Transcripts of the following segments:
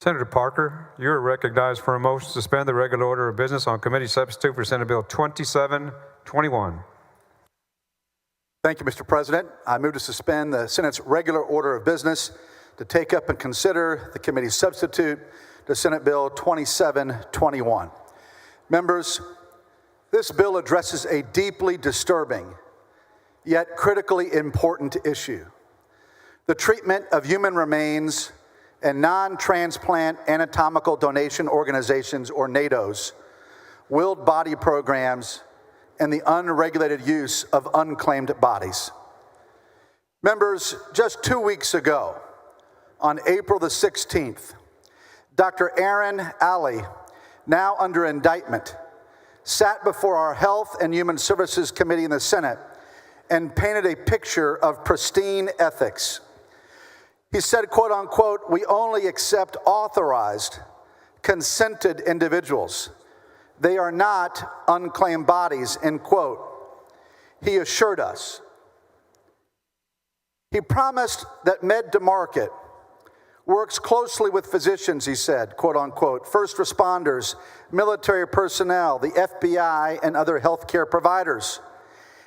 Senator Parker, you are recognized for a motion to suspend the regular order of business on committee substitute for Senate Bill 2721. Thank you, Mr. President. I move to suspend the Senate's regular order of business to take up and consider the committee substitute to Senate Bill 2721. Members, this bill addresses a deeply disturbing yet critically important issue: the treatment of human remains and non-transplant anatomical donation organizations, or NATOs, willed body programs, and the unregulated use of unclaimed bodies. Members, just 2 weeks ago, on April the 16th, Dr. Aaron Ali, now under indictment, sat before our Health and Human Services Committee in the Senate and painted a picture of pristine ethics. He said, quote unquote, "We only accept authorized, consented individuals. They are not unclaimed bodies," end quote. He assured us. He promised that Med-to-Market works closely with physicians, he said, quote unquote, first responders, military personnel, the FBI, and other healthcare providers,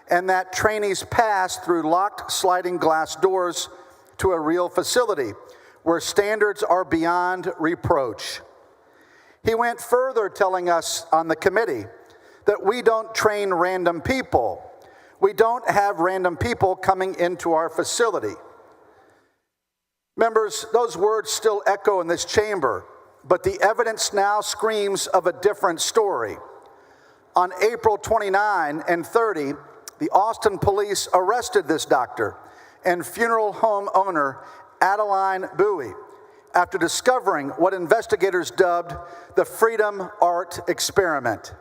and that trainees pass through locked sliding glass doors to a real facility where standards are beyond reproach. He went further, telling us on the committee that we don't train random people. We don't have random people coming into our facility. Members, those words still echo in this chamber, but the evidence now screams of a different story. On April 29 and 30, the Austin police arrested this doctor and funeral home owner, Adeline Bowie, after discovering what investigators dubbed the Freedom Art Experiment.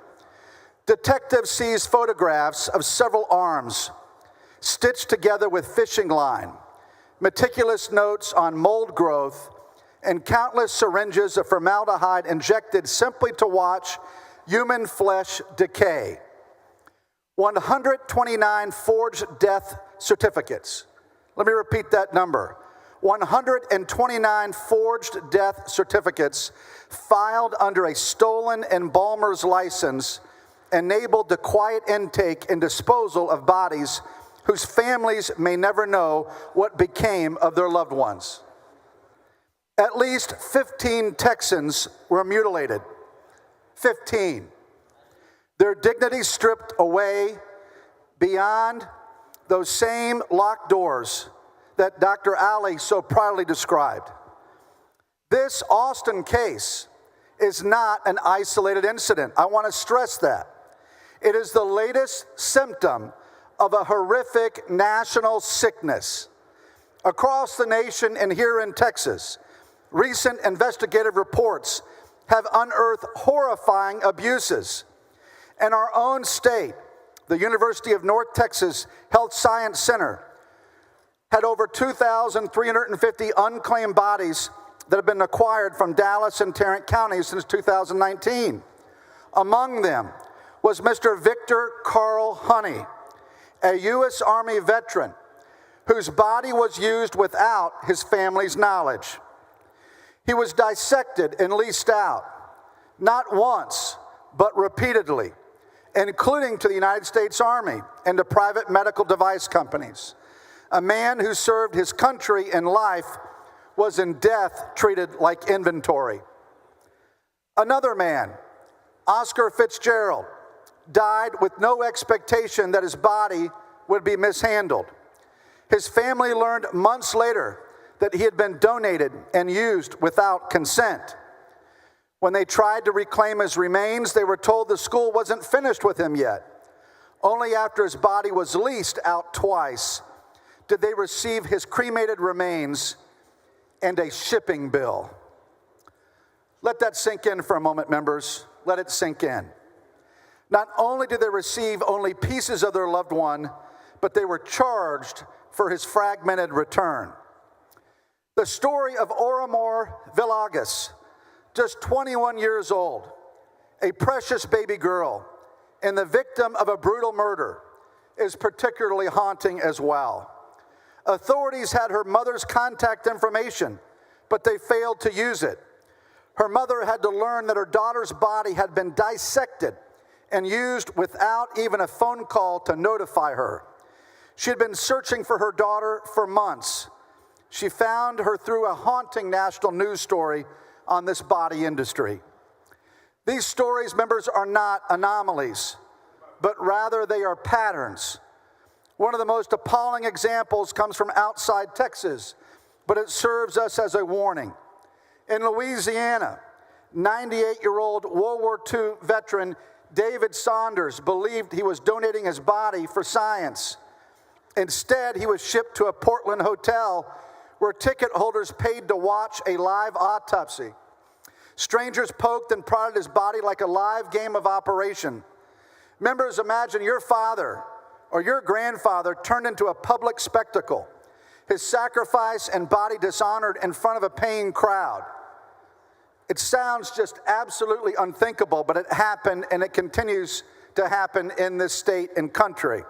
Detectives seized photographs of several arms stitched together with fishing line, meticulous notes on mold growth, and countless syringes of formaldehyde injected simply to watch human flesh decay. 129 forged death certificates. Let me repeat that number. 129 forged death certificates filed under a stolen embalmer's license enabled the quiet intake and disposal of bodies whose families may never know what became of their loved ones. At least 15 Texans were mutilated. 15. Their dignity stripped away beyond those same locked doors that Dr. Ali so proudly described. This Austin case is not an isolated incident. I want to stress that. It is the latest symptom of a horrific national sickness. Across the nation and here in Texas, recent investigative reports have unearthed horrifying abuses. In our own state, the University of North Texas Health Science Center had over 2,350 unclaimed bodies that have been acquired from Dallas and Tarrant counties since 2019. Among them was Mr. Victor Carl Honey, a U.S. Army veteran whose body was used without his family's knowledge. He was dissected and leased out, not once, but repeatedly, including to the United States Army and to private medical device companies. A man who served his country in life was in death treated like inventory. Another man, Oscar Fitzgerald, died with no expectation that his body would be mishandled. His family learned months later that he had been donated and used without consent. When they tried to reclaim his remains, they were told the school wasn't finished with him yet. Only after his body was leased out twice did they receive his cremated remains and a shipping bill. Let that sink in for a moment, members. Let it sink in. Not only did they receive only pieces of their loved one, but they were charged for his fragmented return. The story of Oramor Villagas, just 21 years old, a precious baby girl, and the victim of a brutal murder, is particularly haunting as well. Authorities had her mother's contact information, but they failed to use it. Her mother had to learn that her daughter's body had been dissected and used without even a phone call to notify her. She had been searching for her daughter for months. She found her through a haunting national news story on this body industry. These stories, members, are not anomalies, but rather they are patterns. One of the most appalling examples comes from outside Texas, but it serves us as a warning. In Louisiana, 98-year-old World War II veteran David Saunders believed he was donating his body for science. Instead, he was shipped to a Portland hotel where ticket holders paid to watch a live autopsy. Strangers poked and prodded his body like a live game of Operation. Members, imagine your father or your grandfather turned into a public spectacle, his sacrifice and body dishonored in front of a paying crowd. It sounds just absolutely unthinkable, but it happened, and it continues to happen in this state and country.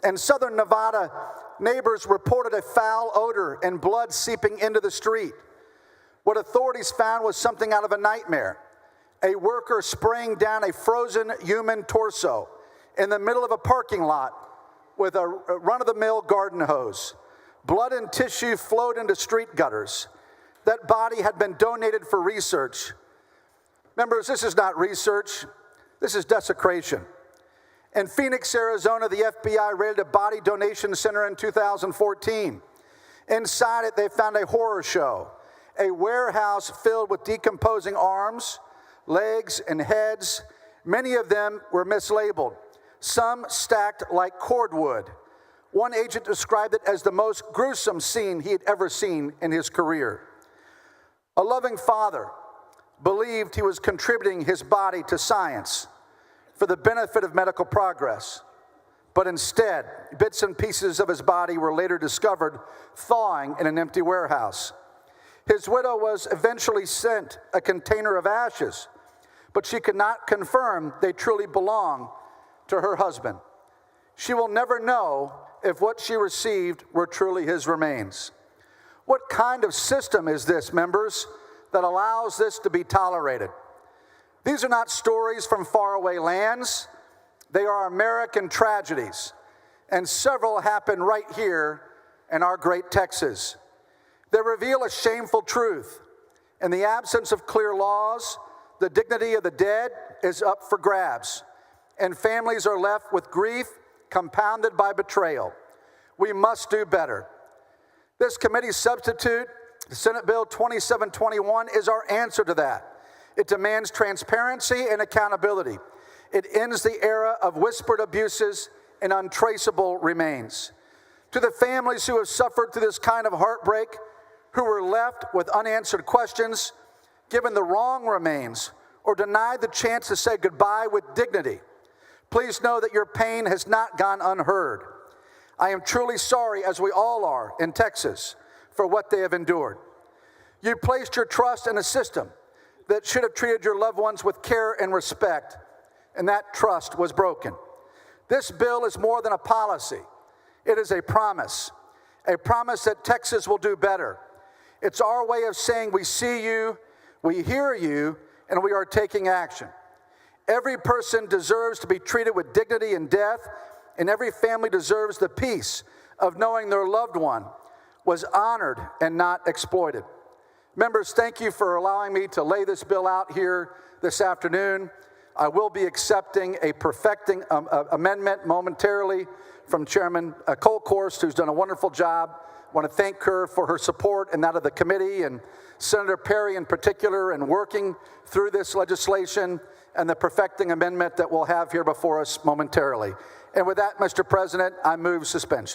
In southern Nevada, neighbors reported a foul odor and blood seeping into the street. What authorities found was something out of a nightmare: a worker spraying down a frozen human torso in the middle of a parking lot with a run-of-the-mill garden hose. Blood and tissue flowed into street gutters. That body had been donated for research. Members, this is not research. This is desecration. In Phoenix, Arizona, the FBI raided a body donation center in 2014. Inside it, they found a horror show, a warehouse filled with decomposing arms, legs, and heads. Many of them were mislabeled, some stacked like cordwood. One agent described it as the most gruesome scene he had ever seen in his career. A loving father believed he was contributing his body to science for the benefit of medical progress. But instead, bits and pieces of his body were later discovered thawing in an empty warehouse. His widow was eventually sent a container of ashes, but she could not confirm they truly belonged to her husband. She will never know if what she received were truly his remains. What kind of system is this, members, that allows this to be tolerated? These are not stories from faraway lands. They are American tragedies, and several happen right here in our great Texas. They reveal a shameful truth. In the absence of clear laws, the dignity of the dead is up for grabs, and families are left with grief compounded by betrayal. We must do better. This committee substitute, Senate Bill 2721, is our answer to that. It demands transparency and accountability. It ends the era of whispered abuses and untraceable remains. To the families who have suffered through this kind of heartbreak, who were left with unanswered questions, given the wrong remains, or denied the chance to say goodbye with dignity, please know that your pain has not gone unheard. I am truly sorry, as we all are in Texas, for what they have endured. You placed your trust in a system that should have treated your loved ones with care and respect, and that trust was broken. This bill is more than a policy. It is a promise that Texas will do better. It's our way of saying we see you, we hear you, and we are taking action. Every person deserves to be treated with dignity in death, and every family deserves the peace of knowing their loved one was honored and not exploited. Members, thank you for allowing me to lay this bill out here this afternoon. I will be accepting a perfecting amendment momentarily from Chairman Colkhorst, who's done a wonderful job. I want to thank her for her support and that of the committee, and Senator Perry in particular, in working through this legislation and the perfecting amendment that we'll have here before us momentarily. And with that, Mr. President, I move suspension.